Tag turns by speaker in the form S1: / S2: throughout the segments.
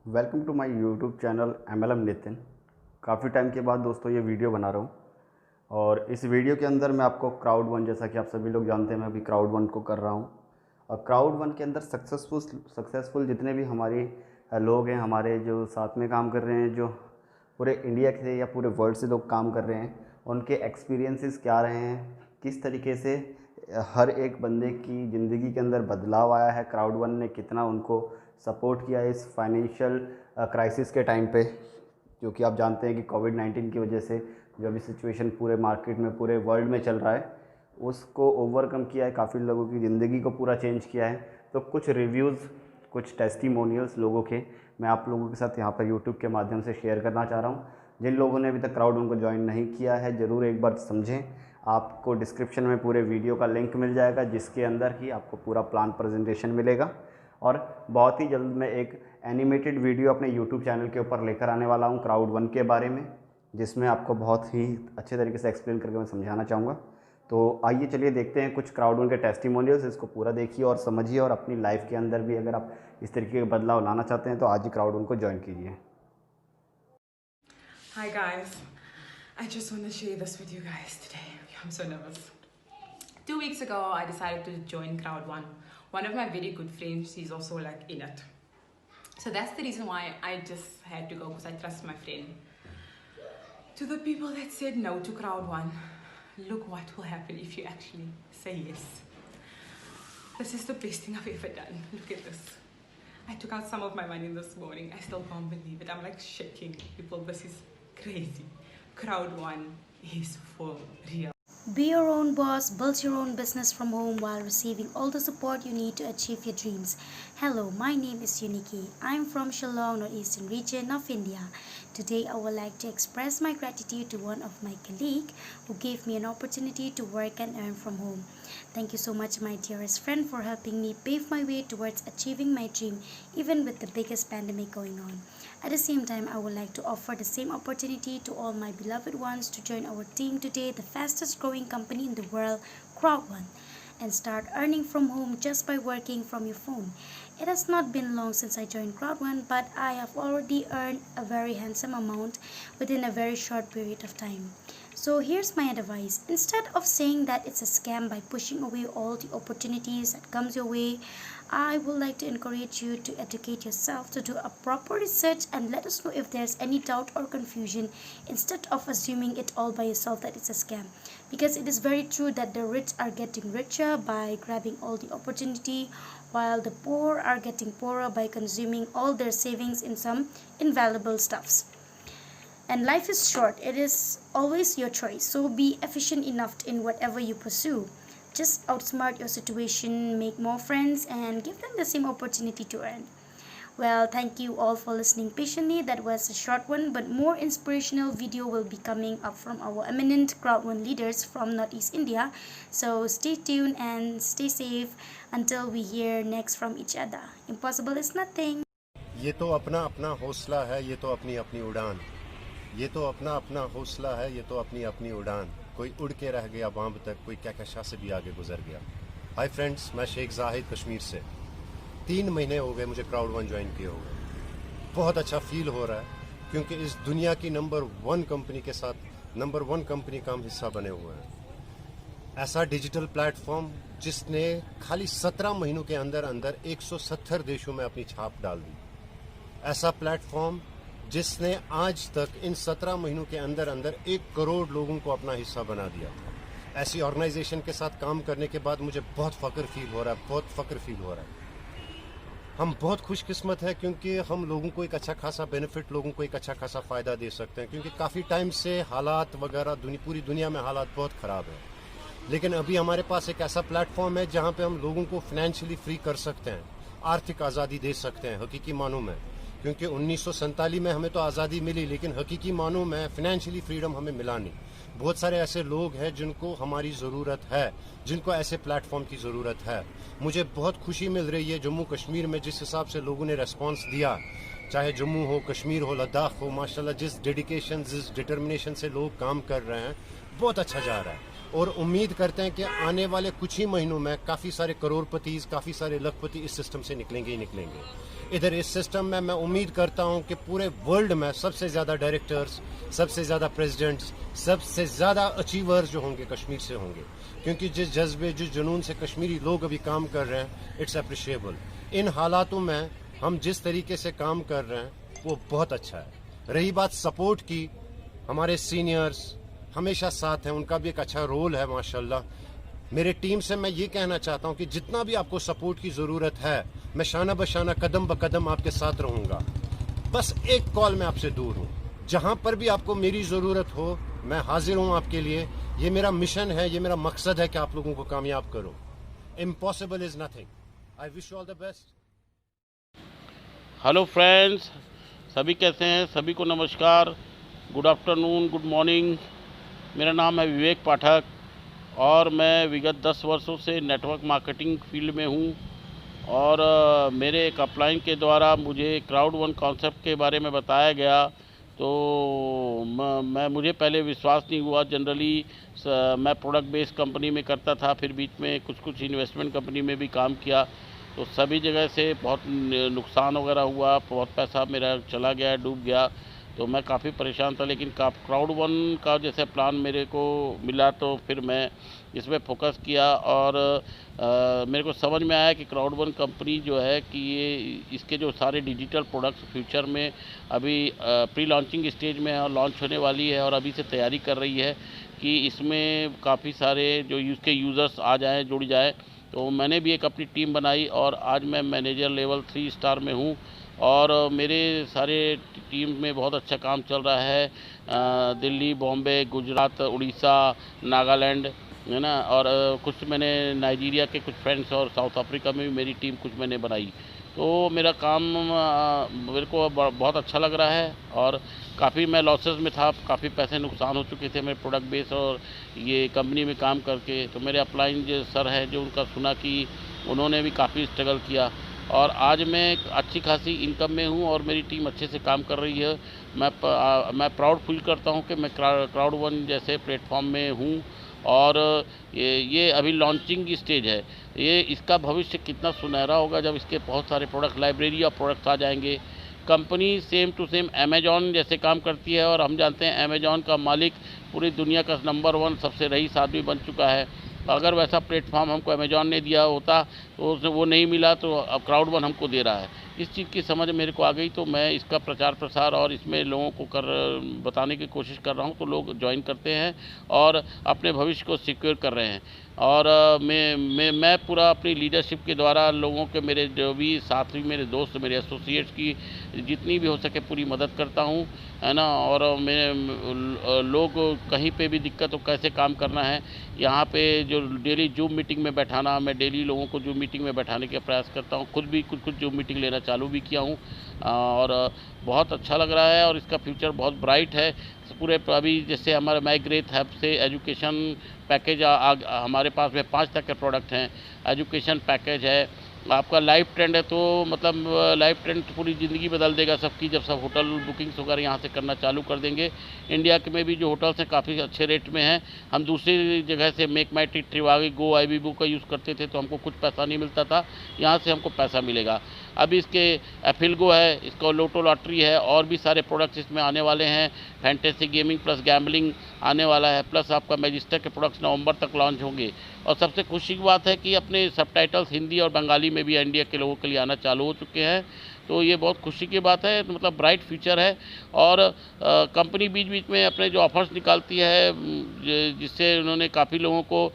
S1: Welcome to my YouTube channel MLM Nitin. काफ़ी time के बाद दोस्तों ये वीडियो बना रहा हूँ और इस वीडियो के अंदर मैं आपको क्राउड वन, जैसा कि आप सभी लोग जानते हैं, मैं अभी क्राउड वन को कर रहा हूँ। और क्राउड वन के अंदर सक्सेसफुल जितने भी हमारे लोग हैं, हमारे जो साथ में काम कर रहे हैं, जो पूरे इंडिया से या पूरे वर्ल्ड से लोग काम कर रहे हैं, उनके एक्सपीरियंसेस क्या रहे हैं, किस तरीके से हर एक बंदे की ज़िंदगी के अंदर बदलाव आया है, क्राउड वन ने कितना उनको सपोर्ट किया इस फाइनेंशियल क्राइसिस के टाइम पे, जो कि आप जानते हैं कि कोविड-19 की वजह से जो अभी सिचुएशन पूरे मार्केट में, पूरे वर्ल्ड में चल रहा है, उसको ओवरकम किया है, काफ़ी लोगों की ज़िंदगी को पूरा चेंज किया है। तो कुछ रिव्यूज़, कुछ टेस्टिमोनियल्स लोगों के मैं आप लोगों के साथ यहाँ पर यूट्यूब के माध्यम से शेयर करना चाह रहा हूँ। जिन लोगों ने अभी तक क्राउड वन को ज्वाइन नहीं किया है, ज़रूर एक बार समझें। आपको डिस्क्रिप्शन में पूरे वीडियो का लिंक मिल जाएगा, जिसके अंदर ही आपको पूरा प्लान प्रेजेंटेशन मिलेगा। और बहुत ही जल्द मैं एक एनिमेटेड वीडियो अपने यूट्यूब चैनल के ऊपर लेकर आने वाला हूँ क्राउड वन के बारे में, जिसमें आपको बहुत ही अच्छे तरीके से एक्सप्लेन करके मैं समझाना चाहूँगा। तो आइए चलिए देखते हैं कुछ क्राउड वन के टेस्टिमोनियल्स। इसको पूरा देखिए और समझिए, और अपनी लाइफ के अंदर भी अगर आप इस तरीके का बदलाव लाना चाहते हैं तो आज ही क्राउड वन को ज्वाइन कीजिए।
S2: Hi guys, I just want to share this with you guys today. I'm so nervous. 2 weeks ago, I decided to join Crowd One. One of my very good friends, he's also like in it. So that's the reason why I just had to go, because I trust my friend. To the people that said no to Crowd One, look what will happen if you actually say yes. This is the best thing I've ever done. Look at this. I took out some of my money this morning. I still can't believe it. I'm like shaking. People, this is crazy. Crowd One is for real.
S3: Be your own boss, build your own business from home while receiving all the support you need to achieve your dreams. Hello, my name is Uniki. I'm from Shillong, northeastern region of India. Today I would like to express my gratitude to one of my colleagues who gave me an opportunity to work and earn from home. Thank you so much, my dearest friend, for helping me pave my way towards achieving my dream, even with the biggest pandemic going on. At the same time, I would like to offer the same opportunity to all my beloved ones to join our team today, the fastest growing company in the world, Crowd One, and start earning from home just by working from your phone. It has not been long since I joined Crowd One, but I have already earned a very handsome amount within a very short period of time. So here's my advice. Instead of saying that it's a scam by pushing away all the opportunities that comes your way, I would like to encourage you to educate yourself, to do a proper research, and let us know if there's any doubt or confusion, instead of assuming it all by yourself that it's a scam. Because it is very true that the rich are getting richer by grabbing all the opportunity, while the poor are getting poorer by consuming all their savings in some invaluable stuffs. And life is short, it is always your choice, so be efficient enough in whatever you pursue. Just outsmart your situation, make more friends, and give them the same opportunity to earn. Well, thank you all for listening patiently. That was a short one, but more inspirational video will be coming up from our eminent Crowd One leaders from Northeast India. So stay tuned and stay safe until we hear next from each other. Impossible is nothing.
S4: ये तो अपना अपना हौसला है, ये तो अपनी अपनी उड़ान, ये तो अपना अपना हौसला है, ये तो अपनी अपनी उड़ान। कोई उड़ के रह गया बांब तक, कोई कहकशां से भी आगे गुजर गया। हाय फ्रेंड्स, मैं शेख जाहिद कश्मीर से। 3 महीने हो गए मुझे क्राउड वन ज्वाइन किए हुए। बहुत अच्छा फील हो रहा है, क्योंकि इस दुनिया की नंबर 1 कंपनी के साथ नंबर 1 कंपनी का हम हिस्सा बने हुए हैं। ऐसा डिजिटल प्लेटफॉर्म जिसने खाली 17 महीनों के अंदर अंदर 170 देशों में अपनी छाप डाल दी। ऐसा प्लेटफॉर्म जिसने आज तक इन 17 महीनों के अंदर अंदर 1 करोड़ लोगों को अपना हिस्सा बना दिया। ऐसी ऑर्गेनाइजेशन के साथ काम करने के बाद मुझे बहुत फ़ख्र फील हो रहा है, बहुत फ़ख्र फील हो रहा है। हम बहुत खुशकिस्मत है, क्योंकि हम लोगों को एक अच्छा खासा बेनिफिट, लोगों को एक अच्छा खासा फ़ायदा दे सकते हैं, क्योंकि काफ़ी टाइम से हालात वगैरह पूरी दुनिया में हालात बहुत ख़राब है। लेकिन अभी हमारे पास एक ऐसा प्लेटफॉर्म है जहाँ पे हम लोगों को फाइनेंशियली फ्री कर सकते हैं, आर्थिक आज़ादी दे सकते हैं हकीकी मानों में। क्योंकि 1947 में हमें तो आज़ादी मिली, लेकिन हकीकी मानों में फाइनेंशियली फ्रीडम हमें मिला नहीं। बहुत सारे ऐसे लोग हैं जिनको हमारी ज़रूरत है, जिनको ऐसे प्लेटफॉर्म की ज़रूरत है। मुझे बहुत खुशी मिल रही है जम्मू कश्मीर में जिस हिसाब से लोगों ने रेस्पॉन्स दिया, चाहे जम्मू हो, कश्मीर हो, लद्दाख हो, माशाल्लाह जिस डेडिकेशन, जिस डिटर्मिनेशन से लोग काम कर रहे हैं, बहुत अच्छा जा रहा है। और उम्मीद करते हैं कि आने वाले कुछ ही महीनों में काफ़ी सारे करोड़पति, काफ़ी सारे लखपति इस सिस्टम से निकलेंगे ही निकलेंगे। इधर इस सिस्टम में मैं उम्मीद करता हूं कि पूरे वर्ल्ड में सबसे ज़्यादा डायरेक्टर्स, सबसे ज़्यादा प्रेसिडेंट्स, सबसे ज़्यादा अचीवर्स जो होंगे कश्मीर से होंगे, क्योंकि जिस जज्बे, जिस जुनून से कश्मीरी लोग अभी काम कर रहे हैं, इट्स अप्रिशिएबल। इन हालातों में हम जिस तरीके से काम कर रहे हैं वो बहुत अच्छा है। रही बात सपोर्ट की, हमारे सीनियर्स हमेशा साथ हैं, उनका भी एक अच्छा रोल है माशाल्लाह। मेरे टीम से मैं ये कहना चाहता हूँ कि जितना भी आपको सपोर्ट की ज़रूरत है, मैं शाना बशाना कदम ब कदम आपके साथ रहूँगा। बस एक कॉल मैं आपसे दूर हूँ। जहाँ पर भी आपको मेरी ज़रूरत हो, मैं हाजिर हूँ आपके लिए। ये मेरा मिशन है, ये मेरा मकसद है कि आप लोगों को कामयाब करो। Impossible is nothing. I wish you all the best.
S5: Hello friends, सभी कैसे हैं? सभी को नमस्कार, गुड आफ्टरनून, गुड मॉर्निंग। मेरा नाम है विवेक पाठक और मैं विगत 10 वर्षों से नेटवर्क मार्केटिंग फील्ड में हूं। और मेरे एक अपलाइन के द्वारा मुझे क्राउड1 कॉन्सेप्ट के बारे में बताया गया, तो मुझे पहले विश्वास नहीं हुआ। जनरली मैं प्रोडक्ट बेस्ड कंपनी में करता था, फिर बीच में कुछ इन्वेस्टमेंट कंपनी में भी काम किया, तो सभी जगह से बहुत नुकसान वगैरह हुआ, बहुत पैसा मेरा चला गया, डूब गया, तो मैं काफ़ी परेशान था। लेकिन क्राउड1 का जैसे प्लान मेरे को मिला तो फिर मैं इसमें फोकस किया और मेरे को समझ में आया कि क्राउड1 कंपनी जो है कि ये इसके जो सारे डिजिटल प्रोडक्ट्स फ्यूचर में अभी प्री लॉन्चिंग स्टेज में है और लॉन्च होने वाली है, और अभी से तैयारी कर रही है कि इसमें काफ़ी सारे जो इसके यूज़र्स आ जाएँ, जुड़ जाए। तो मैंने भी एक अपनी टीम बनाई और आज मैं मैनेजर लेवल 3 स्टार में हूँ और मेरे सारे टीम में बहुत अच्छा काम चल रहा है। दिल्ली, बॉम्बे, गुजरात, उड़ीसा, नागालैंड, है ना, और कुछ मैंने नाइजीरिया के कुछ फ्रेंड्स और साउथ अफ्रीका में भी मेरी टीम कुछ मैंने बनाई। तो मेरा काम मेरे को बहुत अच्छा लग रहा है और काफ़ी मैं लॉसेस में था, काफ़ी पैसे नुकसान हो चुके थे मेरे प्रोडक्ट बेस और ये कंपनी में काम करके। तो मेरे अपलाइन जो सर हैं, जो उनका सुना कि उन्होंने भी काफ़ी स्ट्रगल किया और आज मैं अच्छी खासी इनकम में हूँ और मेरी टीम अच्छे से काम कर रही है। मैं प्राउड फील करता हूँ कि मैं क्राउड1 जैसे प्लेटफॉर्म में हूँ और ये अभी लॉन्चिंग स्टेज है। ये इसका भविष्य कितना सुनहरा होगा जब इसके बहुत सारे प्रोडक्ट, लाइब्रेरी ऑफ प्रोडक्ट्स आ जाएंगे। Company same to same Amazon जैसे काम करती है और हम जानते हैं अमेजॉन का मालिक पूरी दुनिया का नंबर 1 सबसे रईस आदमी बन चुका है। अगर वैसा प्लेटफॉर्म हमको अमेजॉन ने दिया होता तो वो नहीं मिला, तो अब क्राउड1 हमको दे रहा है। इस चीज़ की समझ मेरे को आ गई, तो मैं इसका प्रचार प्रसार और इसमें लोगों को बताने की कोशिश कर रहा हूँ, तो लोग ज्वाइन करते हैं और अपने भविष्य को सिक्योर कर रहे हैं। और मैं पूरा अपनी लीडरशिप के द्वारा लोगों के, मेरे जो भी साथी, मेरे दोस्त, मेरे एसोसिएट्स की जितनी भी हो सके पूरी मदद करता हूँ, है ना। और मैं लोग कहीं पे भी दिक्कत हो, कैसे काम करना है, यहाँ पे जो डेली जूम मीटिंग में बैठाना, मैं डेली लोगों को जूम मीटिंग में बैठाने का प्रयास करता हूँ। खुद भी कुछ जूम मीटिंग लेना चालू भी किया हूँ और बहुत अच्छा लग रहा है और इसका फ्यूचर बहुत ब्राइट है। पूरे अभी जैसे हमारे माई ग्रेथ ऐप से एजुकेशन पैकेज हमारे पास में 5 तक के प्रोडक्ट हैं। एजुकेशन पैकेज है, आपका लाइव ट्रेंड है, तो मतलब लाइव ट्रेंड पूरी ज़िंदगी बदल देगा सबकी, जब सब होटल बुकिंग्स वगैरह यहाँ से करना चालू कर देंगे। इंडिया के में भी जो होटल्स हैं काफ़ी अच्छे रेट में हैं। हम दूसरी जगह से मेक माई ट्रिप, ट्रिवागी, गो, आईबीबो का यूज़ करते थे तो हमको कुछ पैसा नहीं मिलता था, यहाँ से हमको पैसा मिलेगा। अभी इसके एफिलगो है, इसका लोटो लॉटरी है, और भी सारे प्रोडक्ट्स इसमें आने वाले हैं। फैंटेसी गेमिंग प्लस गैम्बलिंग आने वाला है, प्लस आपका मैजिस्टर के प्रोडक्ट्स नवंबर तक लॉन्च होंगे। और सबसे खुशी की बात है कि अपने सबटाइटल्स हिंदी और बंगाली में भी इंडिया के लोगों के लिए आना चालू हो चुके हैं, तो ये बहुत खुशी की बात है। मतलब ब्राइट फ्यूचर है। और कंपनी बीच बीच में अपने जो ऑफर्स निकालती है, जिससे उन्होंने काफ़ी लोगों को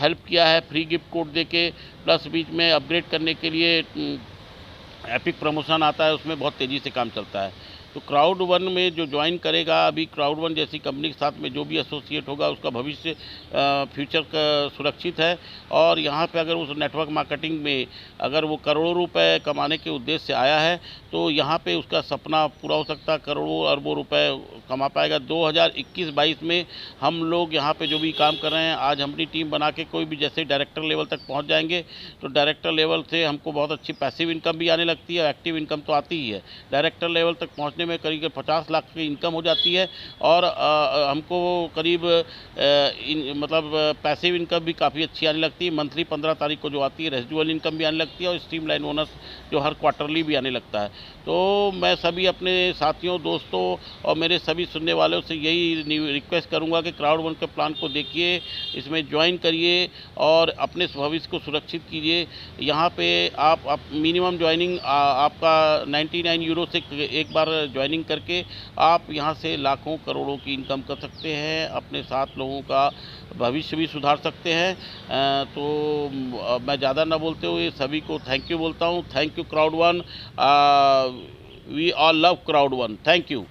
S5: हेल्प किया है, फ्री गिफ्ट कोड देके, प्लस बीच में अपग्रेड करने के लिए एपिक प्रमोशन आता है, उसमें बहुत तेज़ी से काम चलता है। तो क्राउड1 में जो ज्वाइन करेगा, अभी क्राउड1 जैसी कंपनी के साथ में जो भी एसोसिएट होगा, उसका भविष्य फ्यूचर का सुरक्षित है। और यहाँ पे अगर उस नेटवर्क मार्केटिंग में अगर वो करोड़ों रुपए कमाने के उद्देश्य से आया है, तो यहाँ पे उसका सपना पूरा हो सकता है, करोड़ों अरबों रुपए कमा पाएगा। 2021-22 में हम लोग यहाँ पे जो भी काम कर रहे हैं, आज अपनी टीम बना के कोई भी जैसे डायरेक्टर लेवल तक पहुँच जाएंगे, तो डायरेक्टर लेवल से हमको बहुत अच्छी पैसिव इनकम भी आने लगती है, एक्टिव इनकम तो आती ही है। डायरेक्टर लेवल तक पहुँचने बेचने में करीब 50 लाख की इनकम हो जाती है और हमको करीब मतलब पैसिव इनकम भी काफ़ी अच्छी आने लगती है। मंथली 15 तारीख को जो आती है रेजिडुअल इनकम भी आने लगती है और स्ट्रीमलाइन बोनस जो हर क्वार्टरली भी आने लगता है। तो मैं सभी अपने साथियों, दोस्तों और मेरे सभी सुनने वालों से यही रिक्वेस्ट करूंगा कि क्राउड वन के प्लान को देखिए, इसमें ज्वाइन करिए और अपने भविष्य को सुरक्षित कीजिए। यहाँ पे आप मिनिमम ज्वाइनिंग आपका 99 यूरो से एक बार ज्वाइनिंग करके आप यहाँ से लाखों करोड़ों की इनकम कर सकते हैं, अपने साथ लोगों का भविष्य भी सुधार सकते हैं। तो मैं ज़्यादा ना बोलते हुए सभी को थैंक यू बोलता हूँ। Thank you crowd one, we all love crowd one. Thank you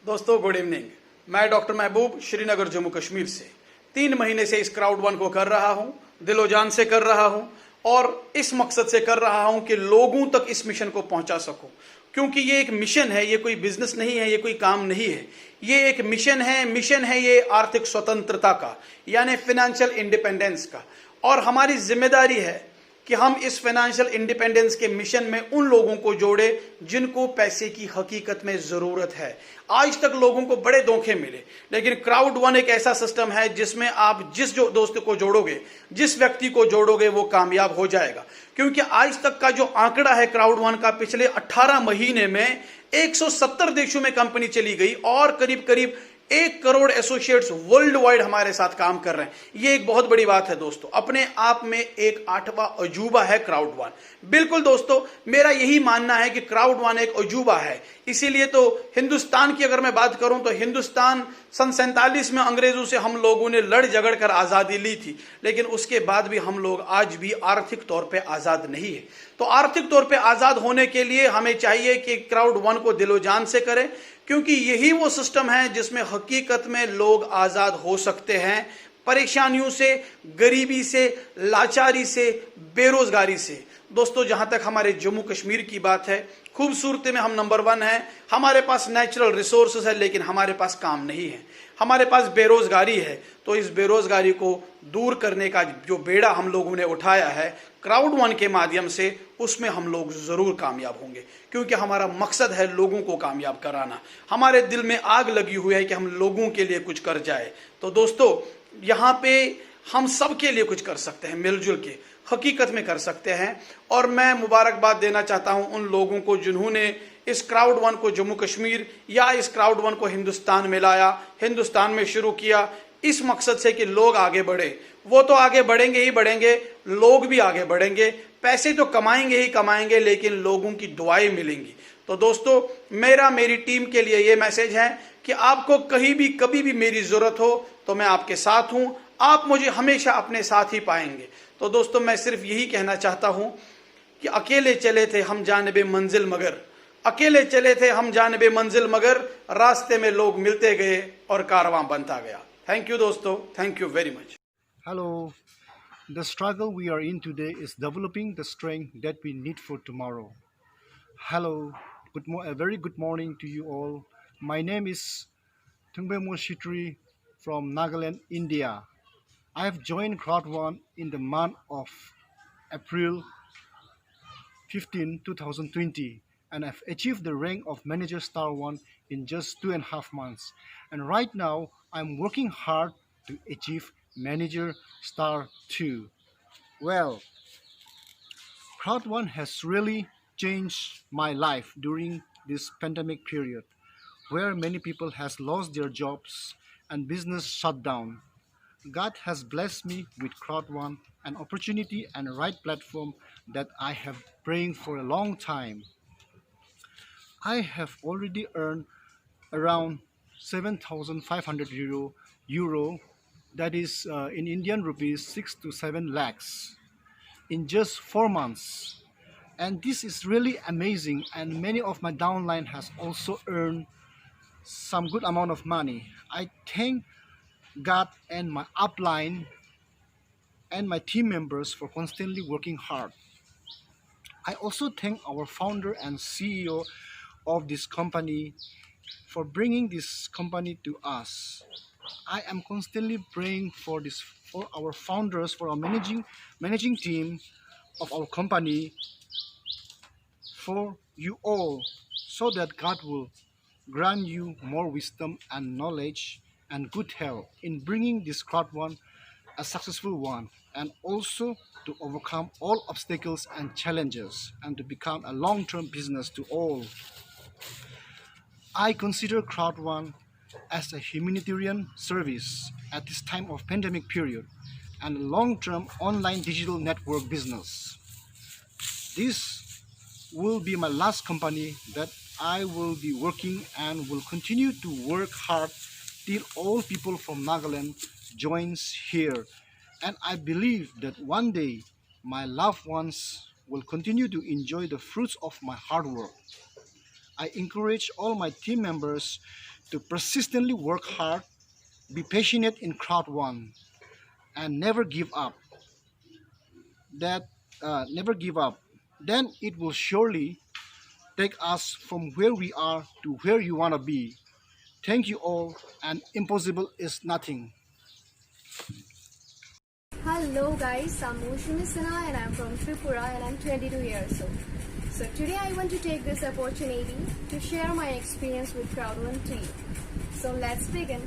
S6: दोस्तों, गुड इवनिंग। मैं डॉक्टर महबूब श्रीनगर जम्मू कश्मीर से 3 महीने से इस क्राउड वन को कर रहा हूं, दिलो जान से कर रहा हूं और इस मकसद से कर रहा हूं कि लोगों तक इस मिशन को पहुंचा सकूं, क्योंकि ये एक मिशन है, ये कोई बिजनेस नहीं है, ये कोई काम नहीं है, ये एक मिशन है ये आर्थिक स्वतंत्रता का, यानी फाइनेंशियल इंडिपेंडेंस का। और हमारी जिम्मेदारी है कि हम इस फाइनेंशियल इंडिपेंडेंस के मिशन में उन लोगों को जोड़े जिनको पैसे की हकीकत में जरूरत है। आज तक लोगों को बड़े धोखे मिले, लेकिन क्राउड वन एक ऐसा सिस्टम है जिसमें आप जिस जो दोस्त को जोड़ोगे, जिस व्यक्ति को जोड़ोगे, वो कामयाब हो जाएगा। क्योंकि आज तक का जो आंकड़ा है क्राउड वन का, पिछले 18 महीने में 170 देशों में कंपनी चली गई और करीब करीब 1 करोड़ एसोसिएट्स वर्ल्ड वाइड हमारे साथ काम कर रहे हैं। ये एक बहुत बड़ी बात है दोस्तों, अपने आप में एक 8वां अजूबा है क्राउड वन। बिल्कुल दोस्तों, मेरा यही मानना है कि क्राउड वन एक अजूबा है। इसीलिए तो हिंदुस्तान की अगर मैं बात करूं तो हिंदुस्तान सन 47 में अंग्रेजों से हम लोगों ने लड़ झगड़ कर आजादी ली थी, लेकिन उसके बाद भी हम लोग आज भी आर्थिक तौर पे आजाद नहीं है। तो आर्थिक तौर पे आजाद होने के लिए हमें चाहिए कि क्राउड वन को दिलो जान से करें, क्योंकि यही वो सिस्टम है जिसमें हकीकत में लोग आजाद हो सकते हैं परेशानियों से, गरीबी से, लाचारी से, बेरोजगारी से। दोस्तों, जहां तक हमारे जम्मू कश्मीर की बात है, खूबसूरती में हम नंबर 1 हैं, हमारे पास नेचुरल रिसोर्सेज है, लेकिन हमारे पास काम नहीं है, हमारे पास बेरोजगारी है। तो इस बेरोजगारी को दूर करने का जो बेड़ा हम लोगों ने उठाया है क्राउड वन के माध्यम से, उसमें हम लोग जरूर कामयाब होंगे, क्योंकि हमारा मकसद है लोगों को कामयाब कराना। हमारे दिल में आग लगी हुई है कि हम लोगों के लिए कुछ कर जाए। तो दोस्तों, यहाँ पे हम सब के लिए कुछ कर सकते हैं, मिलजुल के हकीकत में कर सकते हैं। और मैं मुबारकबाद देना चाहता हूं उन लोगों को जिन्होंने इस क्राउड वन को जम्मू कश्मीर या इस क्राउड वन को हिंदुस्तान में लाया, हिंदुस्तान में शुरू किया, इस मकसद से कि लोग आगे बढ़े। वो तो आगे बढ़ेंगे ही बढ़ेंगे, लोग भी आगे बढ़ेंगे, पैसे तो कमाएंगे ही कमाएंगे, लेकिन लोगों की दुआएं मिलेंगी। तो दोस्तों, मेरी टीम के लिए ये मैसेज है कि आपको कहीं भी कभी भी मेरी जरूरत हो तो मैं आपके साथ हूं, आप मुझे हमेशा अपने साथ ही पाएंगे। तो दोस्तों, मैं सिर्फ यही कहना चाहता हूं कि अकेले चले थे हम जानिबे मंजिल मगर, अकेले चले थे हम जानिबे मंजिल मगर, रास्ते में लोग मिलते गए और कारवां बनता गया। थैंक यू दोस्तों, thank you very much.
S7: Hello. The struggle we are in today is developing the strength that we need for tomorrow. Hello. A very good morning to you all. My name is Thungbemo Shitri from Nagaland, India. I have joined Crowd One in the month of April 15, 2020, and I've achieved the rank of Manager Star 1 in just 2.5 months. And right now, I'm working hard to achieve Manager Star 2. Well, Crowd One has really changed my life during this pandemic period, where many people has lost their jobs and business shut down. God has blessed me with Crowd One, an opportunity and a right platform that I have praying for a long time. I have already earned around 7,500 euro, that is in Indian rupees 6 to 7 lakhs in just 4 months. And this is really amazing, and many of my downline has also earned some good amount of money. I thank God and my upline and my team members for constantly working hard. I also thank our founder and CEO of this company for bringing this company to us. I am constantly praying for our founders, for our managing team of our company, for you all so that God will grant you more wisdom and knowledge and good health in bringing this crowd one a successful one, and also to overcome all obstacles and challenges and to become a long-term business to all. I consider crowd one as a humanitarian service at this time of pandemic period and a long-term online digital network business. This will be my last company that I will be working and will continue to work hard till all people from Nagaland joins here. And I believe that one day my loved ones will continue to enjoy the fruits of my hard work. I encourage all my team members to persistently work hard, be passionate in crowd one, and never give up. Never give up. Then it will surely take us from where we are to where you want to be. Thank you all, and impossible is nothing.
S8: Hello guys, I'm Moshimi Sinha and I'm from Tripura and I'm 22 years old. So today I want to take this opportunity to share my experience with Crowd1 to you. So let's begin.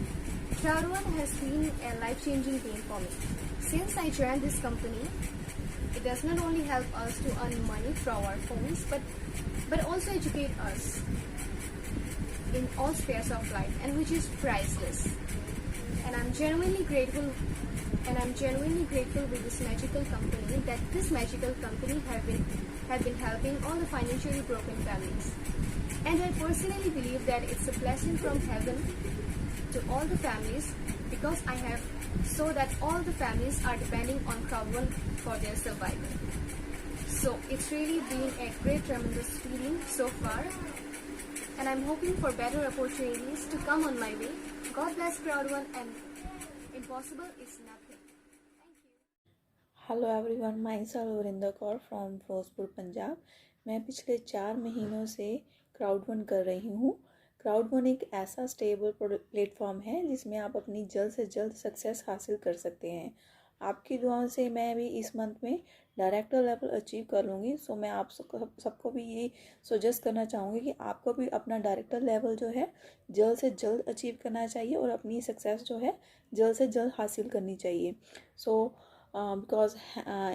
S8: Crowd1 has been a life-changing game for me. Since I joined this company, it does not only help us to earn money from our phones, but also educate us in all spheres of life, and which is priceless. And I'm genuinely grateful with this magical company, that this magical company have been helping all the financially broken families. And I personally believe that it's a blessing from heaven to all the families, because I have so that all the families are depending on Crowd1 for their survival. So it's really been a great, tremendous feeling so far, and I'm hoping for better opportunities to come on my way. God bless Crowd1, and impossible is nothing. Thank you.
S9: Hello everyone, my self Varinder Kaur from Firozpur Punjab. मैं पिछले 4 महीनों से Crowd1 कर रही हूँ। Crowd1 एक ऐसा stable platform है जिसमें आप अपनी जल्द से जल्द सक्सेस हासिल कर सकते हैं। आपकी दुआओं से मैं भी इस मंथ में डायरेक्टर लेवल अचीव कर लूँगी। सो मैं आप सबको भी ये सजेस्ट करना चाहूँगी कि आपको भी अपना डायरेक्टर लेवल जो है जल्द से जल्द अचीव करना चाहिए और अपनी सक्सेस जो है जल्द से जल्द हासिल करनी चाहिए। So because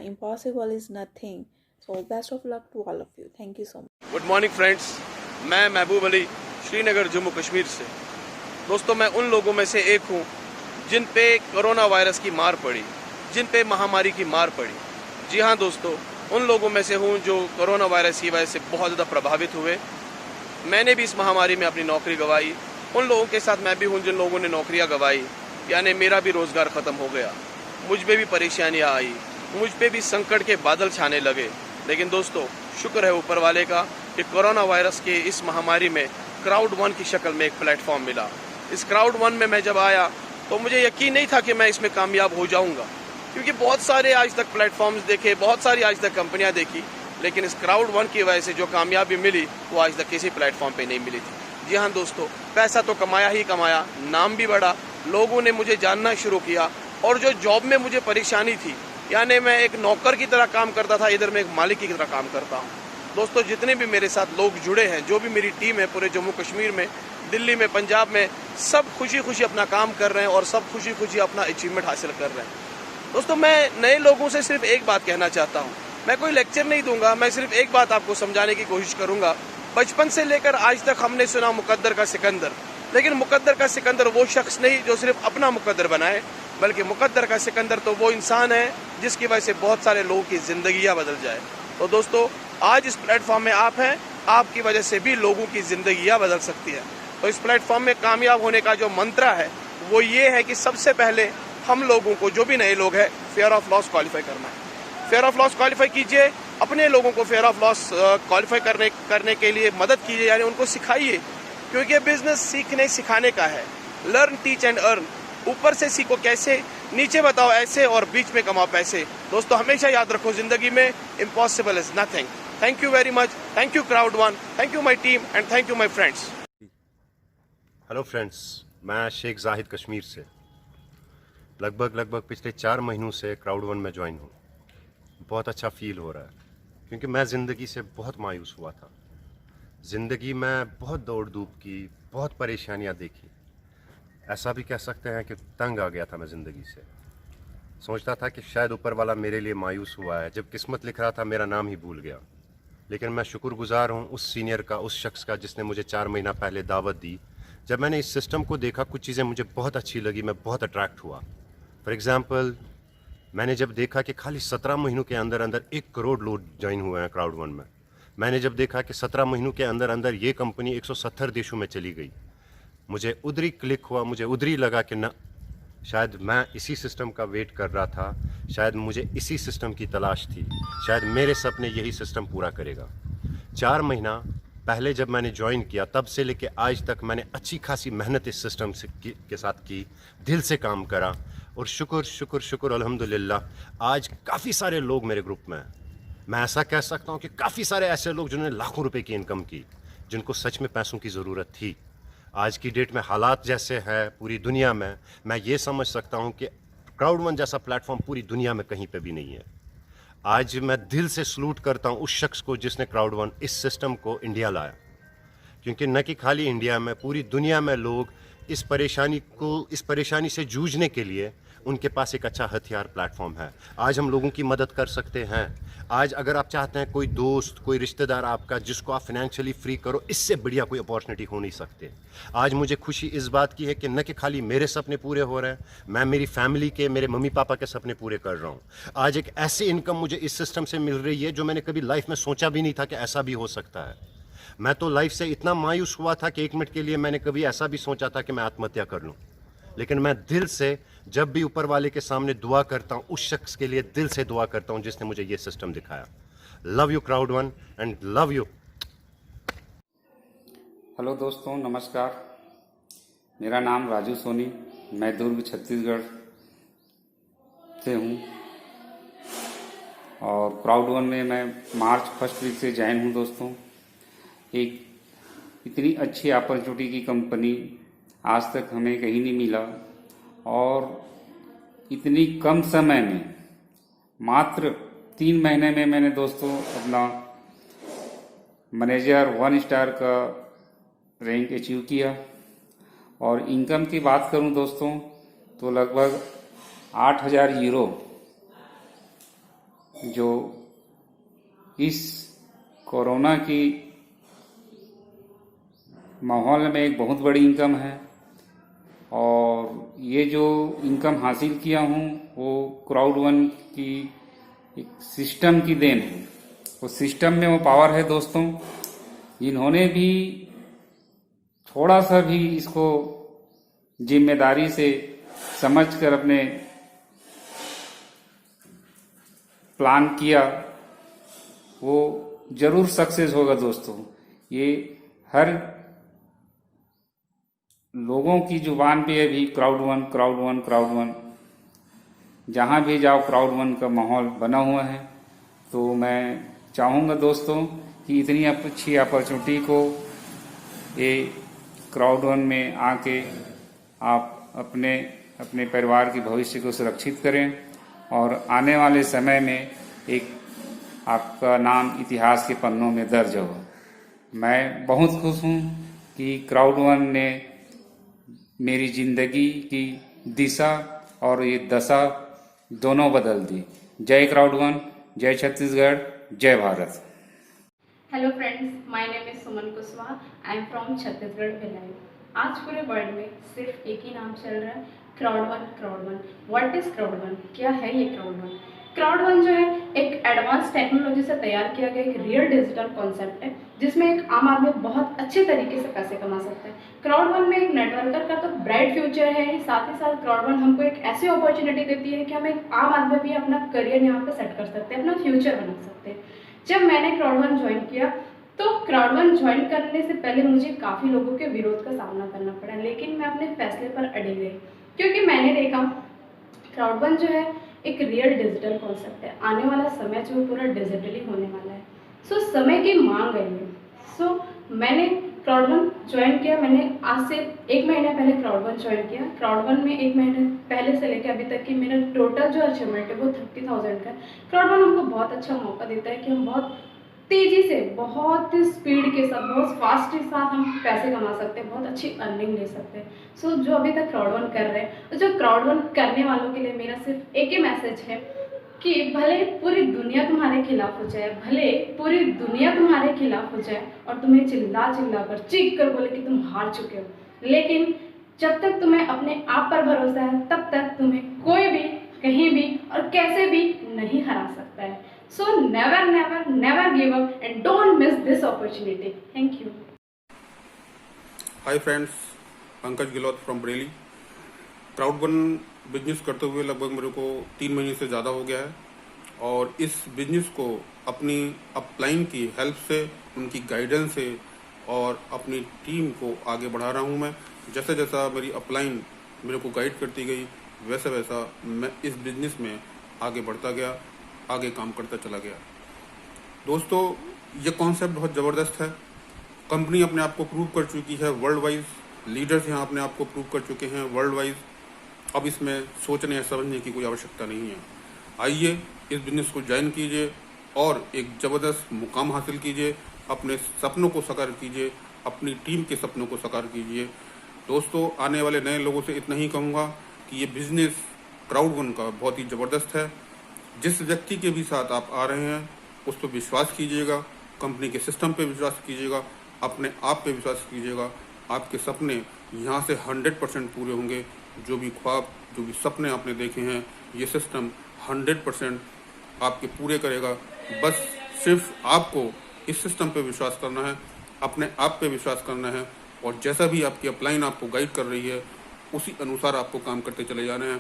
S9: impossible is nothing. So best of luck to all of you. Thank you so much.
S6: Good morning friends, मैं महबूब अली श्रीनगर जम्मू कश्मीर से। दोस्तों, मैं उन लोगों में से एक हूँ जिन पे कोरोना वायरस की मार पड़ी, जिन पे महामारी की मार पड़ी। जी हाँ दोस्तों, उन लोगों में से हूँ जो कोरोना वायरस की वजह से बहुत ज़्यादा प्रभावित हुए। मैंने भी इस महामारी में अपनी नौकरी गंवाई। उन लोगों के साथ मैं भी हूँ जिन लोगों ने नौकरियाँ गंवाई, यानी मेरा भी रोज़गार ख़त्म हो गया, मुझ पे भी परेशानियाँ आई, मुझ पे भी संकट के बादल छाने लगे। लेकिन दोस्तों, शुक्र है ऊपर वाले का कि कोरोना वायरस के इस महामारी में Crowd1 की शक्ल में एक प्लेटफॉर्म मिला। इस Crowd1 में मैं जब आया तो मुझे यकीन नहीं था कि मैं इसमें कामयाब हो जाऊंगा, क्योंकि बहुत सारे आज तक प्लेटफॉर्म्स देखे, बहुत सारी आज तक कंपनियां देखी, लेकिन इस Crowd1 की वजह से जो कामयाबी मिली वो आज तक किसी प्लेटफॉर्म पे नहीं मिली थी। जी हाँ दोस्तों, पैसा तो कमाया ही कमाया, नाम भी बढ़ा, लोगों ने मुझे जानना शुरू किया, और जो जॉब में मुझे परेशानी थी, यानी मैं एक नौकर की तरह काम करता था, इधर मैं एक मालिक की तरह काम करता हूँ। दोस्तों, जितने भी मेरे साथ लोग जुड़े हैं, जो भी मेरी टीम है पूरे जम्मू कश्मीर में, दिल्ली में, पंजाब में, सब खुशी खुशी अपना काम कर रहे हैं और सब खुशी खुशी अपना अचीवमेंट हासिल कर रहे हैं। दोस्तों, मैं नए लोगों से सिर्फ एक बात कहना चाहता हूँ। मैं कोई लेक्चर नहीं दूंगा, मैं सिर्फ एक बात आपको समझाने की कोशिश करूंगा। बचपन से लेकर आज तक हमने सुना मुकद्दर का सिकंदर, लेकिन मुकद्दर का सिकंदर वो शख्स नहीं जो सिर्फ अपना मुकद्दर बनाए, बल्कि मुकद्दर का सिकंदर तो वो इंसान है जिसकी वजह से बहुत सारे लोगों की जिंदगियां बदल जाए। तो दोस्तों, आज इस प्लेटफॉर्म में आप हैं, आपकी वजह से भी लोगों की जिंदगियां बदल सकती है। तो इस प्लेटफॉर्म में कामयाब होने का जो मंत्र है वो ये है कि सबसे पहले हम लोगों को, जो भी नए लोग हैं, फेयर ऑफ लॉस क्वालिफाई करना है। फेयर ऑफ लॉस क्वालिफाई कीजिए, अपने लोगों को फेयर ऑफ लॉस क्वालिफाई करने के लिए मदद कीजिए, यानी उनको सिखाइए, क्योंकि बिजनेस सीखने सिखाने का है। Learn, teach and earn. ऊपर से सीखो कैसे, नीचे बताओ ऐसे, और बीच में कमाओ पैसे। दोस्तों, हमेशा याद रखो, जिंदगी में impossible is nothing. Thank you very much. Thank you Crowd1, thank you my team, and thank you my friends.
S4: Hello friends, मैं शेख जाहिद कश्मीर से लगभग पिछले 4 महीनों से Crowd1 में ज्वाइन हूँ। बहुत अच्छा फील हो रहा है, क्योंकि मैं ज़िंदगी से बहुत मायूस हुआ था। ज़िंदगी में बहुत दौड़ धूप की, बहुत परेशानियां देखी। ऐसा भी कह सकते हैं कि तंग आ गया था मैं ज़िंदगी से। सोचता था कि शायद ऊपर वाला मेरे लिए मायूस हुआ है। जब किस्मत लिख रहा था मेरा नाम ही भूल गया। लेकिन मैं शुक्रगुजार हूँ उस सीनियर का, उस शख्स का जिसने मुझे 4 महीना पहले दावत दी। जब मैंने इस सिस्टम को देखा, कुछ चीज़ें मुझे बहुत अच्छी लगी, मैं बहुत अट्रैक्ट हुआ। फॉर एग्ज़ाम्पल, मैंने जब देखा कि खाली 17 महीनों के अंदर अंदर 1 करोड़ लोग ज्वाइन हुए हैं क्राउड वन में। मैंने जब देखा कि 17 महीनों के अंदर अंदर ये कंपनी 170 देशों में चली गई, मुझे उधर ही क्लिक हुआ, मुझे उधर ही लगा कि ना, शायद मैं इसी सिस्टम का वेट कर रहा था, शायद मुझे इसी सिस्टम की तलाश थी, शायद मेरे सपने यही सिस्टम पूरा करेगा। 4 महीना पहले जब मैंने ज्वाइन किया, तब से लेके आज तक मैंने अच्छी खासी मेहनत इस सिस्टम के साथ की, दिल से काम करा, और शुक्र शुक्र शुक्र अल्हम्दुलिल्लाह आज काफ़ी सारे लोग मेरे ग्रुप में हैं। मैं ऐसा कह सकता हूँ कि काफ़ी सारे ऐसे लोग जिन्होंने लाखों रुपए की इनकम की, जिनको सच में पैसों की ज़रूरत थी। आज की डेट में हालात जैसे हैं पूरी दुनिया में, मैं ये समझ सकता हूँ कि क्राउड वन जैसा प्लेटफॉर्म पूरी दुनिया में कहीं पे भी नहीं है। आज मैं दिल से सलूट करता हूँ उस शख्स को जिसने क्राउड वन इस सिस्टम को इंडिया लाया, क्योंकि न कि खाली इंडिया में, पूरी दुनिया में लोग इस परेशानी से जूझने के लिए उनके पास एक अच्छा हथियार प्लेटफॉर्म है। आज हम लोगों की मदद कर सकते हैं। आज अगर आप चाहते हैं कोई दोस्त, कोई रिश्तेदार आपका जिसको आप फाइनेंशियली फ्री करो, इससे बढ़िया कोई अपॉर्चुनिटी हो नहीं सकते। आज मुझे खुशी इस बात की है कि न कि खाली मेरे सपने पूरे हो रहे हैं, मैं मेरी फैमिली के, मेरे मम्मी पापा के सपने पूरे कर रहा हूँ। आज एक ऐसी इनकम मुझे इस सिस्टम से मिल रही है जो मैंने कभी लाइफ में सोचा भी नहीं था कि ऐसा भी हो सकता है। मैं तो लाइफ से इतना मायूस हुआ था कि 1 मिनट के लिए मैंने कभी ऐसा भी सोचा था कि मैं आत्महत्या कर लूँ। लेकिन मैं दिल से जब भी ऊपर वाले के सामने दुआ करता हूँ, उस शख्स के लिए दिल से दुआ करता हूँ जिसने मुझे ये सिस्टम दिखाया। Love you crowd one and love you.
S10: Hello दोस्तों, नमस्कार। मेरा नाम राजू सोनी, मैं दुर्ग छत्तीसगढ़ से हूँ और क्राउड वन में मैं मार्च फर्स्ट वीक से ज्वाइन हूँ। दोस्तों, एक इतनी अच्छी अपॉर्चुनिटी की कंपनी आज तक हमें कहीं नहीं मिला, और इतनी कम समय में, मात्र 3 महीने में मैंने दोस्तों अपना मैनेजर 1 स्टार का रैंक अचीव किया। और इनकम की बात करूं दोस्तों तो लगभग 8,000 यूरो, जो इस कोरोना की माहौल में एक बहुत बड़ी इनकम है। और ये जो इनकम हासिल किया हूँ वो क्राउड वन की एक सिस्टम की देन है। वो सिस्टम में वो पावर है दोस्तों, इन्होंने भी थोड़ा सा भी इसको जिम्मेदारी से समझकर अपने प्लान किया, वो जरूर सक्सेस होगा दोस्तों। ये हर लोगों की जुबान पे अभी crowd one crowd one crowd one, जहाँ भी जाओ क्राउड वन का माहौल बना हुआ है। तो मैं चाहूँगा दोस्तों कि इतनी अच्छी अपॉर्चुनिटी को ये क्राउड वन में आके आप अपने परिवार के भविष्य को सुरक्षित करें, और आने वाले समय में एक आपका नाम इतिहास के पन्नों में दर्ज हो। मैं बहुत खुश हूँ कि क्राउड वन ने मेरी जिंदगी की दिशा और ये दशा दोनों बदल दी। जय क्राउड वन, जय छत्तीसगढ़, जय Bharat.
S11: Hello friends, my name is Suman Kushwaha, I am from Chhattisgarh Bhilai. आज पूरे वर्ल्ड में सिर्फ एक ही नाम चल रहा है, crowd one. Crowd one, what is crowd one? क्या है ये क्राउड वन? क्राउड वन जो है एक एडवांस टेक्नोलॉजी से तैयार किया गया एक रियल डिजिटल कॉन्सेप्ट है, जिसमें एक आम आदमी बहुत अच्छे तरीके से पैसे कमा सकता है। क्राउड वन में एक नेटवर्कर का तो ब्राइट फ्यूचर है, साथ ही साथ क्राउड वन हमको एक ऐसी अपॉर्चुनिटी देती है कि हम एक आम आदमी भी अपना करियर यहाँ पे सेट कर सकते हैं, अपना फ्यूचर बना सकते हैं। जब मैंने क्राउड वन ज्वाइन किया तो क्राउड वन ज्वाइन करने से पहले मुझे काफ़ी लोगों के विरोध का सामना करना पड़ा, लेकिन मैं अपने फैसले पर अड़ी गई, क्योंकि मैंने देखा क्राउड वन जो है एक रियल डिजिटल कॉन्सेप्ट है। आने वाला समय जो है पूरा डिजिटली होने वाला है। सो समय की मांग है ये। सो मैंने क्राउड वन ज्वाइन किया। मैंने आज से 1 महीने पहले क्राउड वन ज्वाइन किया। क्राउड वन में 1 महीने पहले से लेकर अभी तक की मेरा टोटल जो अचीवमेंट है वो 30,000 का है। क्राउड वन हमको बहुत अच्छा मौका देता है कि हम बहुत तेजी से, बहुत स्पीड के साथ, बहुत फास्ट के साथ हम पैसे कमा सकते हैं, बहुत अच्छी अर्निंग ले सकते हैं। सो जो अभी तक क्राउड वन कर रहे हैं, तो जो क्राउड वन करने वालों के लिए मेरा सिर्फ एक ही मैसेज है कि भले पूरी दुनिया तुम्हारे खिलाफ हो जाए, भले पूरी दुनिया तुम्हारे खिलाफ हो जाए और तुम्हें चिल्ला कर चीख कर बोले कि तुम हार चुके हो, लेकिन जब तक तुम्हें अपने आप पर भरोसा है तब तक तुम्हें कोई भी कहीं भी और कैसे भी नहीं हरा सकता है। So never give up and don't miss this opportunity. Thank you.
S12: Hi friends, Pankaj Gilaut from Bareilly. Crowd one business करते हुए लगभग मेरे को 3 महीने से ज़्यादा हो गया है और इस बिजनेस को अपनी अपलाइन की हेल्प से, उनकी गाइडेंस से और अपनी टीम को आगे बढ़ा रहा हूँ मैं। जैसा जैसा मेरी अपलाइन मेरे को गाइड करती गई वैसा वैसा मैं इस बिजनेस में आगे बढ़ता गया, आगे काम करता चला गया। दोस्तों, ये कॉन्सेप्ट बहुत ज़बरदस्त है। कंपनी अपने आप को प्रूव कर चुकी है वर्ल्ड वाइज, लीडर्स यहाँ अपने आप को प्रूव कर चुके हैं वर्ल्ड वाइज। अब इसमें सोचने या समझने की कोई आवश्यकता नहीं है। आइए इस बिजनेस को ज्वाइन कीजिए और एक ज़बरदस्त मुकाम हासिल कीजिए, अपने सपनों को साकार कीजिए, अपनी टीम के सपनों को साकार कीजिए। दोस्तों, आने वाले नए लोगों से इतना ही कहूँगा कि ये बिजनेस क्राउड वन का बहुत ही ज़बरदस्त है। जिस व्यक्ति के भी साथ आप आ रहे हैं उस पर विश्वास कीजिएगा, कंपनी के सिस्टम पे विश्वास कीजिएगा, अपने आप पे विश्वास कीजिएगा। आपके सपने यहाँ से 100% पूरे होंगे। जो भी ख्वाब, जो भी सपने आपने देखे हैं, ये सिस्टम 100% आपके पूरे करेगा। बस सिर्फ आपको इस सिस्टम पे विश्वास करना है, अपने आप पे विश्वास करना है और जैसा भी आपकी अपलाइन आपको गाइड कर रही है उसी अनुसार आपको काम करते चले जाना है।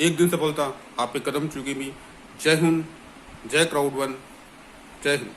S12: एक दिन सफलता आपके कदम चुकेगी। जय हिंद, जय क्राउड वन, जय हिंद।